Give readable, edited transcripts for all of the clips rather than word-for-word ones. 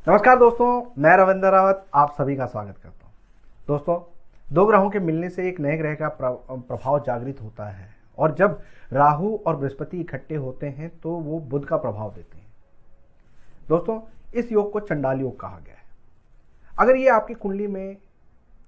नमस्कार दोस्तों, मैं रविंद्र रावत आप सभी का स्वागत करता हूं। दोस्तों, दो ग्रहों के मिलने से एक नए ग्रह का प्रभाव जागृत होता है और जब राहु और बृहस्पति इकट्ठे होते हैं तो वो बुध का प्रभाव देते हैं। दोस्तों, इस योग को चंडाल योग कहा गया है। अगर ये आपकी कुंडली में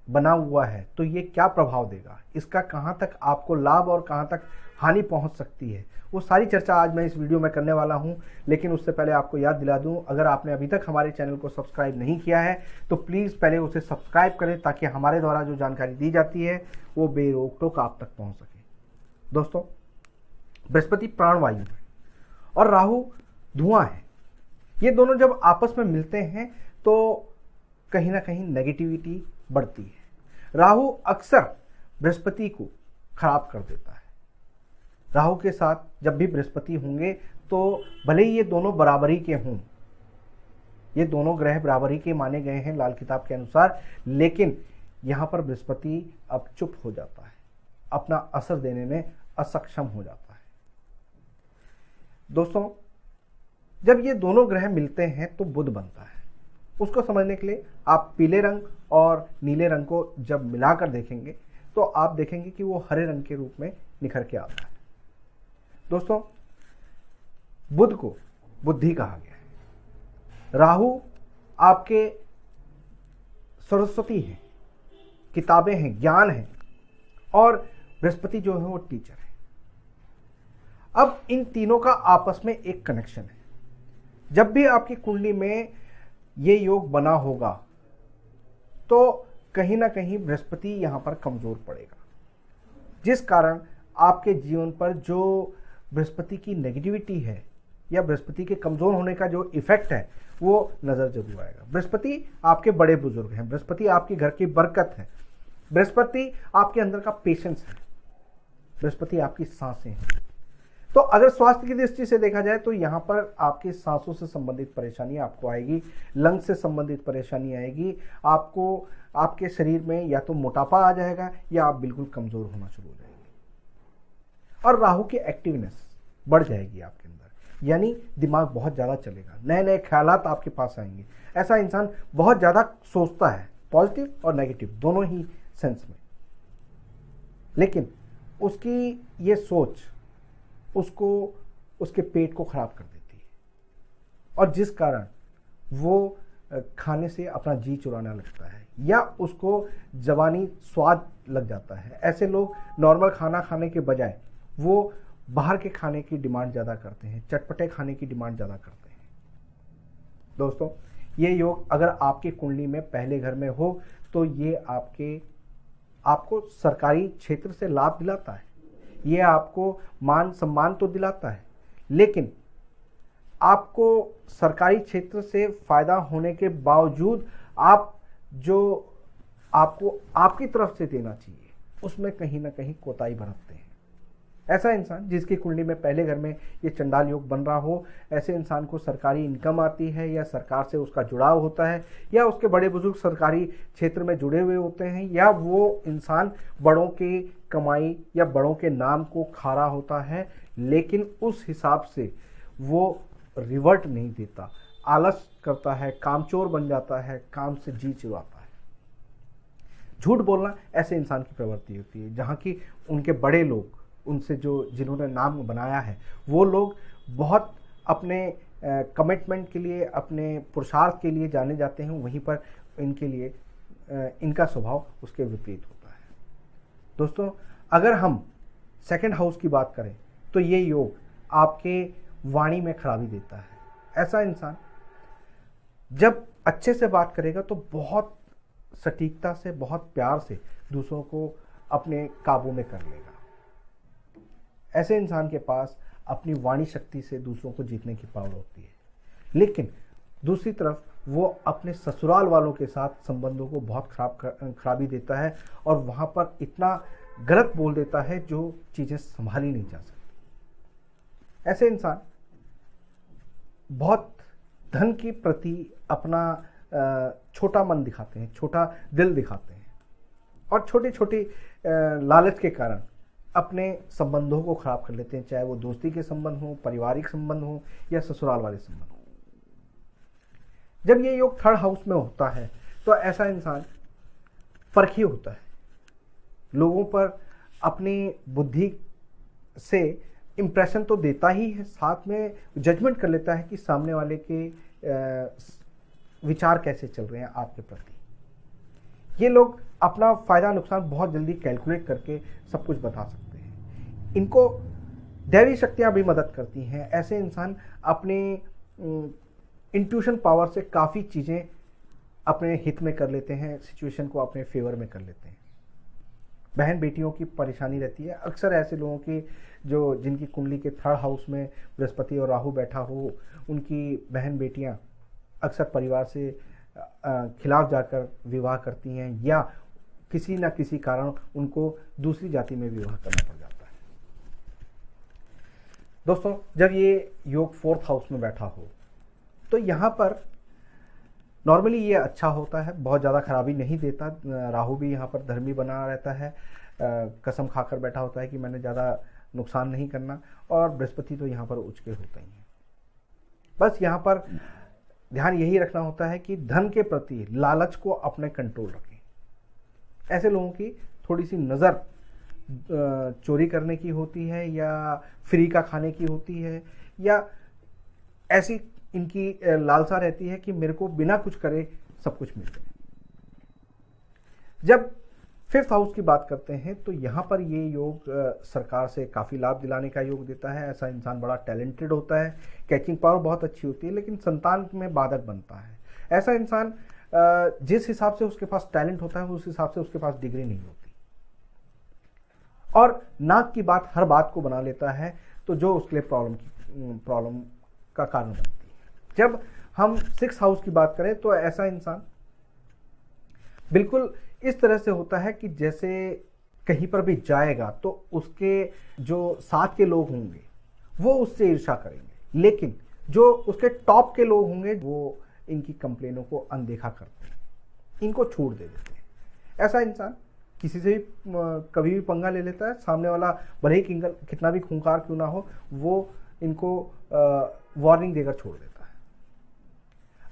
बना हुआ है तो ये क्या प्रभाव देगा, इसका कहाँ तक आपको लाभ और कहाँ तक हानि पहुँच सकती है, वो सारी चर्चा आज मैं इस वीडियो में करने वाला हूं। लेकिन उससे पहले आपको याद दिला दूं, अगर आपने अभी तक हमारे चैनल को सब्सक्राइब नहीं किया है तो प्लीज़ पहले उसे सब्सक्राइब करें ताकि हमारे द्वारा जो जानकारी दी जाती है वो बेरोक टोक आप तक पहुंच सके। दोस्तों, बृहस्पति प्राणवायु है और राहु धुआं है। ये दोनों जब आपस में मिलते हैं तो कहीं ना कहीं नेगेटिविटी बढ़ती है। राहु अक्सर बृहस्पति को खराब कर देता है। राहु के साथ जब भी बृहस्पति होंगे तो भले ही ये दोनों बराबरी के हों, ये दोनों ग्रह बराबरी के माने गए हैं लाल किताब के अनुसार, लेकिन यहां पर बृहस्पति अब चुप हो जाता है, अपना असर देने में असक्षम हो जाता है। दोस्तों, जब ये दोनों ग्रह मिलते हैं तो बुध बनता है। उसको समझने के लिए आप पीले रंग और नीले रंग को जब मिलाकर देखेंगे तो आप देखेंगे कि वो हरे रंग के रूप में निखर के आता है। दोस्तों, बुध को बुद्धि कहा गया है। राहु आपके सरस्वती हैं, किताबें हैं, ज्ञान है, और बृहस्पति जो है वो टीचर है। अब इन तीनों का आपस में एक कनेक्शन है। जब भी आपकी कुंडली में ये योग बना होगा तो कहीं ना कहीं बृहस्पति यहां पर कमजोर पड़ेगा, जिस कारण आपके जीवन पर जो बृहस्पति की नेगेटिविटी है या बृहस्पति के कमजोर होने का जो इफेक्ट है वो नजर जरूर आएगा। बृहस्पति आपके बड़े बुजुर्ग हैं, बृहस्पति आपके घर की बरकत है, बृहस्पति आपके अंदर का पेशेंस है, बृहस्पति आपकी सांसें हैं। तो अगर स्वास्थ्य की दृष्टि से देखा जाए तो यहाँ पर आपकी सांसों से संबंधित परेशानी आपको आएगी, लंग से संबंधित परेशानी आएगी, आपको आपके शरीर में या तो मोटापा आ जाएगा या आप बिल्कुल कमजोर होना शुरू हो जाएंगे और राहु की एक्टिवनेस बढ़ जाएगी आपके अंदर, यानी दिमाग बहुत ज़्यादा चलेगा, नए नए ख्यालात आपके पास आएंगे। ऐसा इंसान बहुत ज़्यादा सोचता है, पॉजिटिव और नेगेटिव दोनों ही सेंस में, लेकिन उसकी ये सोच उसको उसके पेट को खराब कर देती है और जिस कारण वो खाने से अपना जी चुराने लगता है या उसको जवानी स्वाद लग जाता है। ऐसे लोग नॉर्मल खाना खाने के बजाय वो बाहर के खाने की डिमांड ज़्यादा करते हैं, चटपटे खाने की डिमांड ज़्यादा करते हैं। दोस्तों, ये योग अगर आपकी कुंडली में पहले घर में हो तो ये आपको सरकारी क्षेत्र से लाभ दिलाता है, ये आपको मान सम्मान तो दिलाता है, लेकिन आपको सरकारी क्षेत्र से फायदा होने के बावजूद आप जो आपको आपकी तरफ से देना चाहिए उसमें कहीं ना कहीं कोताही बरतते हैं। ऐसा इंसान जिसकी कुंडली में पहले घर में ये चंडाल योग बन रहा हो, ऐसे इंसान को सरकारी इनकम आती है या सरकार से उसका जुड़ाव होता है या उसके बड़े बुजुर्ग सरकारी क्षेत्र में जुड़े हुए होते हैं या वो इंसान बड़ों की कमाई या बड़ों के नाम को खा रहा होता है, लेकिन उस हिसाब से वो रिवर्ट नहीं देता, आलस करता है, कामचोर बन जाता है, काम से जी चुराता है। झूठ बोलना ऐसे इंसान की प्रवृत्ति होती है, जहाँ की उनके बड़े लोग, उनसे जिन्होंने नाम बनाया है, वो लोग बहुत अपने कमिटमेंट के लिए, अपने पुरुषार्थ के लिए जाने जाते हैं, वहीं पर इनके लिए इनका स्वभाव उसके विपरीत होता है। दोस्तों, अगर हम सेकंड हाउस की बात करें तो ये योग आपके वाणी में खराबी देता है। ऐसा इंसान जब अच्छे से बात करेगा तो बहुत सटीकता से, बहुत प्यार से दूसरों को अपने काबू में कर लेगा। ऐसे इंसान के पास अपनी वाणी शक्ति से दूसरों को जीतने की पावर होती है, लेकिन दूसरी तरफ वो अपने ससुराल वालों के साथ संबंधों को बहुत खराबी देता है और वहाँ पर इतना गलत बोल देता है जो चीज़ें संभाली नहीं जा सकती। ऐसे इंसान बहुत धन के प्रति अपना छोटा मन दिखाते हैं, छोटा दिल दिखाते हैं और छोटी छोटी लालच के कारण अपने संबंधों को खराब कर लेते हैं, चाहे वो दोस्ती के संबंध हो, पारिवारिक संबंध हो या ससुराल वाले संबंध हो। जब ये योग थर्ड हाउस में होता है तो ऐसा इंसान परखी होता है, लोगों पर अपनी बुद्धि से इम्प्रेशन तो देता ही है, साथ में जजमेंट कर लेता है कि सामने वाले के विचार कैसे चल रहे हैं आपके प्रति। ये लोग अपना फायदा नुकसान बहुत जल्दी कैलकुलेट करके सब कुछ बता सकते हैं। इनको दैवी शक्तियां भी मदद करती हैं। ऐसे इंसान अपने इंट्यूशन पावर से काफ़ी चीज़ें अपने हित में कर लेते हैं, सिचुएशन को अपने फेवर में कर लेते हैं। बहन बेटियों की परेशानी रहती है, अक्सर ऐसे लोगों की जो जिनकी कुंडली के थर्ड हाउस में बृहस्पति और राहु बैठा हो, उनकी बहन बेटियां अक्सर परिवार से खिलाफ जाकर विवाह करती हैं या किसी न किसी कारण उनको दूसरी जाति में विवाह करना पड़ जाता है। दोस्तों, जब ये योग फोर्थ हाउस में बैठा हो तो यहाँ पर नॉर्मली ये अच्छा होता है, बहुत ज़्यादा खराबी नहीं देता। राहु भी यहाँ पर धर्मी बना रहता है, कसम खाकर बैठा होता है कि मैंने ज़्यादा नुकसान नहीं करना, और बृहस्पति तो यहाँ पर उच्च के होता ही है। बस यहाँ पर ध्यान यही रखना होता है कि धन के प्रति लालच को अपने कंट्रोल रखें। ऐसे लोगों की थोड़ी सी नज़र चोरी करने की होती है या फ्री का खाने की होती है, या ऐसी इनकी लालसा रहती है कि मेरे को बिना कुछ करे सब कुछ मिल जाए। जब फिफ्थ हाउस की बात करते हैं तो यहाँ पर ये योग सरकार से काफ़ी लाभ दिलाने का योग देता है। ऐसा इंसान बड़ा टैलेंटेड होता है, कैचिंग पावर बहुत अच्छी होती है, लेकिन संतान में बाधक बनता है। ऐसा इंसान जिस हिसाब से उसके पास टैलेंट होता है उस हिसाब से उसके पास डिग्री नहीं होती, और नाक की बात हर बात को बना लेता है, तो जो उसके लिए प्रॉब्लम का कारण बनती है। जब हम सिक्स हाउस की बात करें तो ऐसा इंसान बिल्कुल इस तरह से होता है कि जैसे कहीं पर भी जाएगा तो उसके जो साथ के लोग होंगे वो उससे ईर्ष्या करेंगे, लेकिन जो उसके टॉप के लोग होंगे वो इनकी कंप्लेनों को अनदेखा करते हैं, इनको छूट दे देते हैं। ऐसा इंसान किसी से भी कभी भी पंगा ले लेता है, सामने वाला भले ही कितना भी खूंखार क्यों ना हो, वो इनको वार्निंग देकर छोड़ देता है।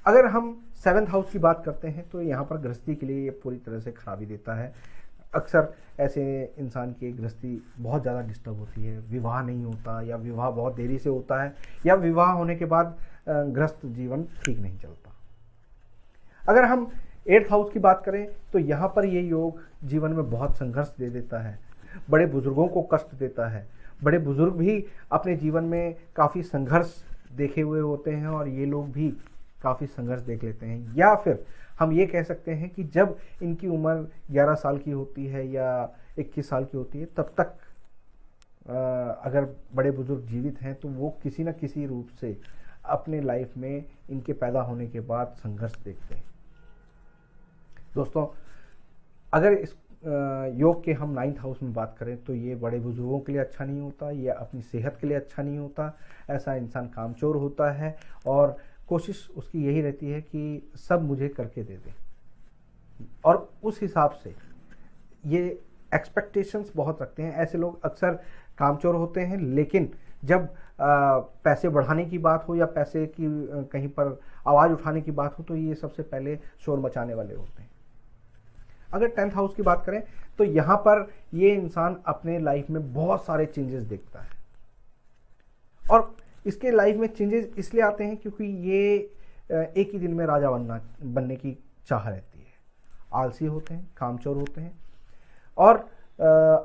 अगर हम सेवन्थ हाउस की बात करते हैं तो यहाँ पर गृहस्थी के लिए ये पूरी तरह से खराबी देता है। अक्सर ऐसे इंसान की गृहस्थी बहुत ज़्यादा डिस्टर्ब होती है, विवाह नहीं होता या विवाह बहुत देरी से होता है, या विवाह होने के बाद गृहस्थ जीवन ठीक नहीं चलता। अगर हम एट्थ हाउस की बात करें तो यहाँ पर ये योग जीवन में बहुत संघर्ष दे देता है, बड़े बुजुर्गों को कष्ट देता है। बड़े बुजुर्ग भी अपने जीवन में काफ़ी संघर्ष देखे हुए होते हैं और ये लोग भी काफ़ी संघर्ष देख लेते हैं। या फिर हम ये कह सकते हैं कि जब इनकी उम्र 11 साल की होती है या 21 साल की होती है, तब तक अगर बड़े बुजुर्ग जीवित हैं तो वो किसी न किसी रूप से अपने लाइफ में इनके पैदा होने के बाद संघर्ष देखते हैं। दोस्तों, अगर इस योग के हम नाइन्थ हाउस में बात करें तो ये बड़े बुजुर्गों के लिए अच्छा नहीं होता, ये अपनी सेहत के लिए अच्छा नहीं होता। ऐसा इंसान कामचोर होता है और कोशिश उसकी यही रहती है कि सब मुझे करके दे दे, और उस हिसाब से ये एक्सपेक्टेशंस बहुत रखते हैं। ऐसे लोग अक्सर कामचोर होते हैं, लेकिन जब पैसे बढ़ाने की बात हो या पैसे की कहीं पर आवाज़ उठाने की बात हो तो ये सबसे पहले शोर मचाने वाले होते हैं। अगर टेंथ हाउस की बात करें तो यहाँ पर ये इंसान अपने लाइफ में बहुत सारे चेंजेस देखता है, और इसके लाइफ में चेंजेस इसलिए आते हैं क्योंकि ये एक ही दिन में राजा बनने की चाह रहती है। आलसी होते हैं, कामचोर होते हैं, और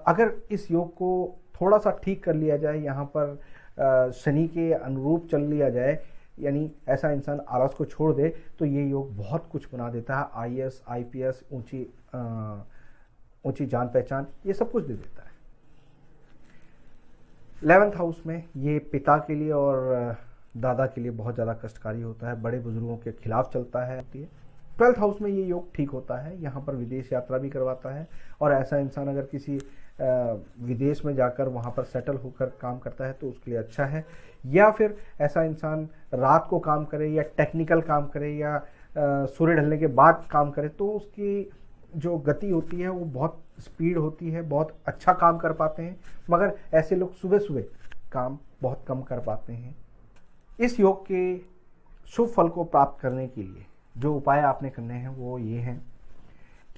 अगर इस योग को थोड़ा सा ठीक कर लिया जाए, यहाँ पर शनि के अनुरूप चल लिया जाए, यानी ऐसा इंसान आलस को छोड़ दे, तो ये योग बहुत कुछ बना देता है। IAS, IPS, ऊंची जान पहचान, ये सब कुछ दे देता है। 11th हाउस में ये पिता के लिए और दादा के लिए बहुत ज़्यादा कष्टकारी होता है, बड़े बुजुर्गों के खिलाफ चलता है। 12th हाउस में ये योग ठीक होता है, यहाँ पर विदेश यात्रा भी करवाता है, और ऐसा इंसान अगर किसी विदेश में जाकर वहाँ पर सेटल होकर काम करता है तो उसके लिए अच्छा है। या फिर ऐसा इंसान रात को काम करे या टेक्निकल काम करे या सूर्य ढलने के बाद काम करे तो उसकी जो गति होती है वो बहुत स्पीड होती है, बहुत अच्छा काम कर पाते हैं। मगर ऐसे लोग सुबह सुबह काम बहुत कम कर पाते हैं। इस योग के शुभ फल को प्राप्त करने के लिए जो उपाय आपने करने हैं वो ये हैं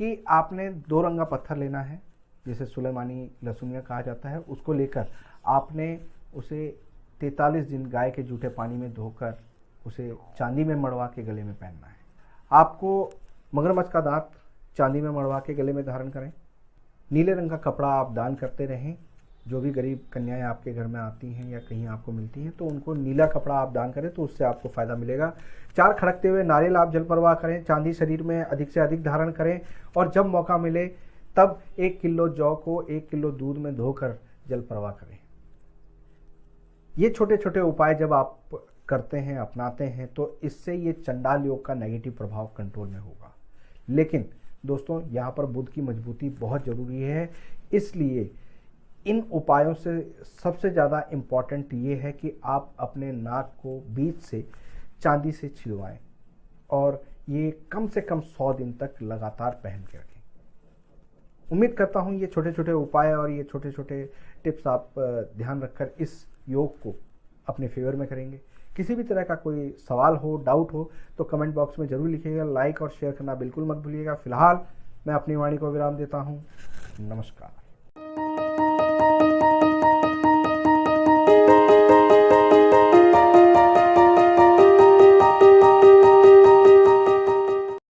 कि आपने 2 रंगा पत्थर लेना है, जिसे सुलेमानी लहसुनिया कहा जाता है। उसको लेकर आपने उसे 43 दिन गाय के जूठे पानी में धोकर उसे चांदी में मड़वा के गले में पहनना है। आपको मगरमच्छ का दांत चांदी में मड़वा के गले में धारण करें। नीले रंग का कपड़ा आप दान करते रहें। जो भी गरीब कन्याएं आपके घर में आती हैं या कहीं आपको मिलती हैं तो उनको नीला कपड़ा आप दान करें, तो उससे आपको फ़ायदा मिलेगा। 4 खड़कते हुए नारियल आप जल प्रवाह करें। चांदी शरीर में अधिक से अधिक धारण करें और जब मौका मिले तब 1 किलो जौ को 1 किलो दूध में धोकर जल प्रवाह करें। ये छोटे छोटे उपाय जब आप करते हैं, अपनाते हैं, तो इससे ये चंडाल योग का नेगेटिव प्रभाव कंट्रोल में होगा। लेकिन दोस्तों, यहाँ पर बुध की मजबूती बहुत ज़रूरी है, इसलिए इन उपायों से सबसे ज़्यादा इम्पॉर्टेंट ये है कि आप अपने नाक को बीच से चांदी से छिलवाएं और ये कम से कम 100 दिन तक लगातार पहन के रखें। उम्मीद करता हूँ ये छोटे छोटे उपाय और ये छोटे छोटे टिप्स आप ध्यान रखकर इस योग को अपने फेवर में करेंगे। किसी भी तरह का कोई सवाल हो, डाउट हो तो कमेंट बॉक्स में ज़रूर लिखिएगा। लाइक और शेयर करना बिल्कुल मत भूलिएगा। फिलहाल मैं अपनी वाणी को विराम देता हूँ। नमस्कार।